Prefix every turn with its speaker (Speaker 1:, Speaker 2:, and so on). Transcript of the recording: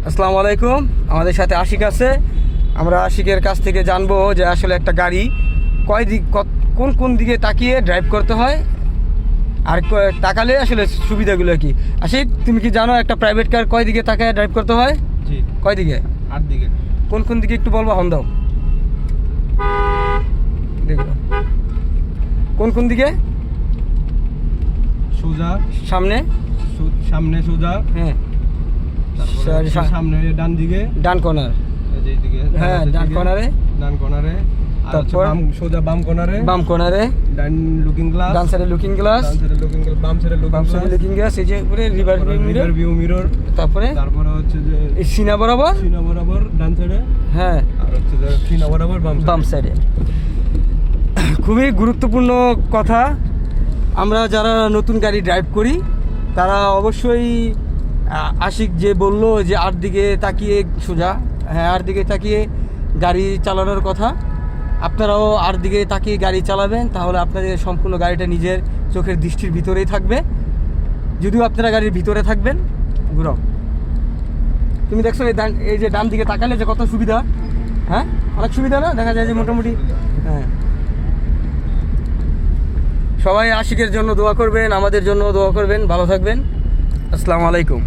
Speaker 1: আসসালামু আলাইকুম। আমাদের সাথে আশিক আছে। আমরা আশিকের কাছ থেকে জানবো যে আসলে একটা গাড়ি কোন কোন দিকে তাকিয়ে ড্রাইভ করতে হয়, আর তাকালে আসলে সুবিধাগুলো কি। আশিক, তুমি কি জানো একটা প্রাইভেট কার কয় দিকে তাকায় ড্রাইভ করতে হয়?
Speaker 2: জি।
Speaker 1: কয় দিকে?
Speaker 2: 8 দিকে।
Speaker 1: কোন কোন দিকে একটু বলবো, হন দাও। দেখো কোন কোন দিকে?
Speaker 2: সোজা
Speaker 1: সামনে।
Speaker 2: সামনে সোজা,
Speaker 1: হ্যাঁ,
Speaker 2: সামনে ডান দিকে,
Speaker 1: ডান কর্নার।
Speaker 2: এই দিকে,
Speaker 1: হ্যাঁ, ডান কর্নারে।
Speaker 2: ডান কর্নারে, আর
Speaker 1: তারপর
Speaker 2: সোজা বাম কর্নারে,
Speaker 1: বাম কর্নারে,
Speaker 2: ডান লুকিং গ্লাস,
Speaker 1: ডান সাইডে লুকিং গ্লাস,
Speaker 2: ডান সাইডে লুকিং গ্লাস, বাম সাইডে
Speaker 1: বাম সাইডে লুকিং গ্লাস, এই যে উপরে রিভার্স
Speaker 2: ভিউ মিরর,
Speaker 1: তারপরে
Speaker 2: হচ্ছে যে
Speaker 1: এই সিনা বরাবর,
Speaker 2: সিনা বরাবর ডান সাইডে,
Speaker 1: হ্যাঁ,
Speaker 2: আর হচ্ছে যে সিনা বরাবর
Speaker 1: বাম সাইডে। খুবই গুরুত্বপূর্ণ কথা। আমরা যারা নতুন গাড়ি ড্রাইভ করি তারা অবশ্যই আশিক যে বলল যে 8 দিকে তাকিয়ে সোজা, হ্যাঁ 8 দিকে তাকিয়ে গাড়ি চালানোর কথা। আপনারাও 8 দিকে তাকিয়ে গাড়ি চালাবেন, তাহলে আপনাদের সম্পূর্ণ গাড়িটা নিজের চোখের দৃষ্টির ভিতরেই থাকবে। যদিও আপনারা গাড়ির ভিতরে থাকবেন, ঘুরাও। তুমি দেখছো এই যে ডান দিকে তাকালে যে কত সুবিধা, হ্যাঁ অনেক সুবিধা না, দেখা যায় যে মোটামুটি। হ্যাঁ, সবাই আশিকের জন্য দোয়া করবেন, আমাদের জন্য দোয়া করবেন। ভালো থাকবেন। আসসালামু আলাইকুম।